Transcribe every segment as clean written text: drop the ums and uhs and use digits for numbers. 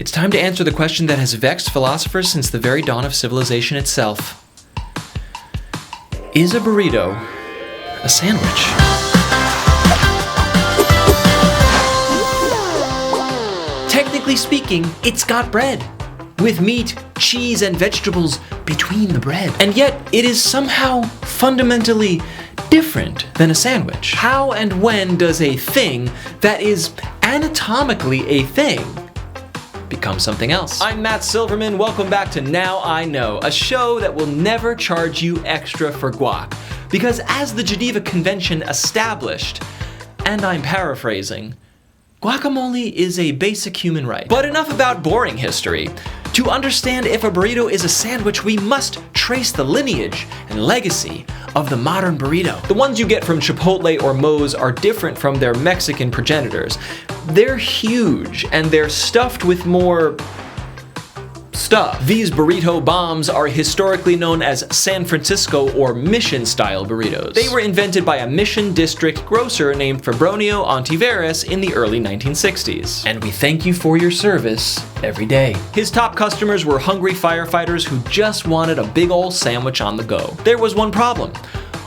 It's time to answer the question that has vexed philosophers since the very dawn of civilization itself. Is a burrito a sandwich? Technically speaking, it's got bread, with meat, cheese, and vegetables between the bread. And yet, it is somehow fundamentally different than a sandwich. How and when does a thing that is anatomically a thing become something else? I'm Matt Silverman, welcome back to Now I Know, a show that will never charge you extra for guac. Because as the Geneva Convention established, and I'm paraphrasing, guacamole is a basic human right. But enough about boring history. To understand if a burrito is a sandwich, we must trace the lineage and legacy of the modern burrito. The ones you get from Chipotle or Moe's are different from their Mexican progenitors. They're huge, and they're stuffed with more stuff. These burrito bombs are historically known as San Francisco or Mission-style burritos. They were invented by a Mission District grocer named Fabronio Ontiveros in the early 1960s. And we thank you for your service every day. His top customers were hungry firefighters who just wanted a big ol' sandwich on the go. There was one problem.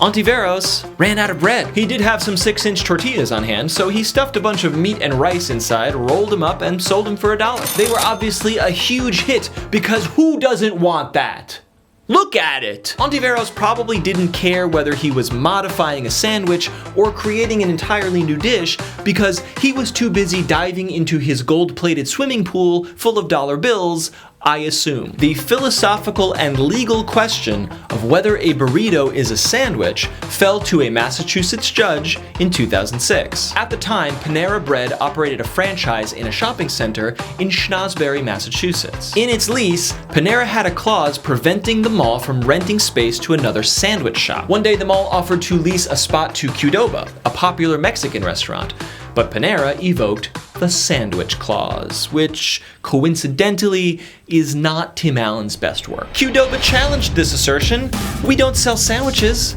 Ontiveros ran out of bread. He did have some 6-inch tortillas on hand, so he stuffed a bunch of meat and rice inside, rolled them up, and sold them for $1. They were obviously a huge hit, because who doesn't want that? Look at it! Ontiveros probably didn't care whether he was modifying a sandwich or creating an entirely new dish, because he was too busy diving into his gold-plated swimming pool full of dollar bills, I assume. The philosophical and legal question of whether a burrito is a sandwich fell to a Massachusetts judge in 2006. At the time, Panera Bread operated a franchise in a shopping center in Shrewsbury, Massachusetts. In its lease, Panera had a clause preventing the mall from renting space to another sandwich shop. One day, the mall offered to lease a spot to Qdoba, a popular Mexican restaurant, but Panera evoked the sandwich clause, which, coincidentally, is not Tim Allen's best work. Qdoba challenged this assertion. We don't sell sandwiches,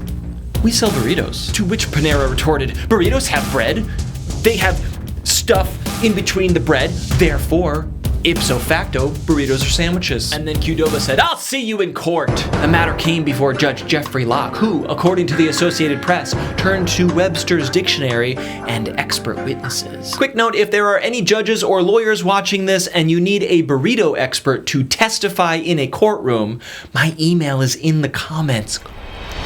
we sell burritos. To which Panera retorted, burritos have bread. They have stuff in between the bread, therefore, ipso facto, burritos are sandwiches. And then Qdoba said, I'll see you in court. The matter came before Judge Jeffrey Locke, who, according to the Associated Press, turned to Webster's dictionary and expert witnesses. Quick note, if there are any judges or lawyers watching this and you need a burrito expert to testify in a courtroom, my email is in the comments.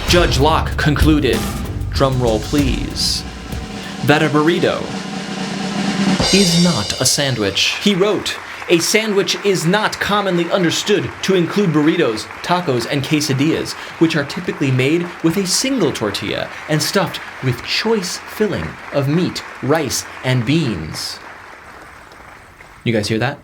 Judge Locke concluded, drumroll please, that a burrito is not a sandwich. He wrote, a sandwich is not commonly understood to include burritos, tacos, and quesadillas, which are typically made with a single tortilla and stuffed with choice filling of meat, rice, and beans. You guys hear that?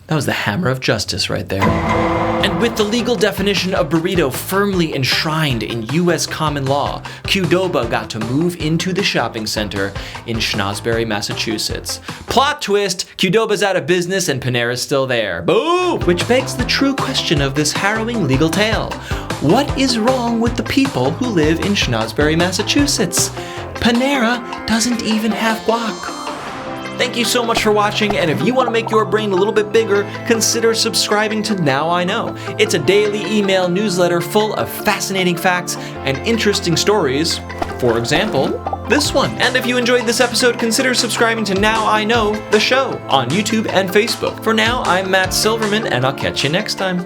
That was the hammer of justice right there. And with the legal definition of burrito firmly enshrined in U.S. common law, Qdoba got to move into the shopping center in Shrewsbury, Massachusetts. Plot twist, Qdoba's out of business and Panera's still there. Boom! Which begs the true question of this harrowing legal tale. What is wrong with the people who live in Shrewsbury, Massachusetts? Panera doesn't even have guac. Thank you so much for watching, and if you want to make your brain a little bit bigger, consider subscribing to Now I Know. It's a daily email newsletter full of fascinating facts and interesting stories. For example, this one. And if you enjoyed this episode, consider subscribing to Now I Know, the show, on YouTube and Facebook. For now, I'm Matt Silverman, and I'll catch you next time.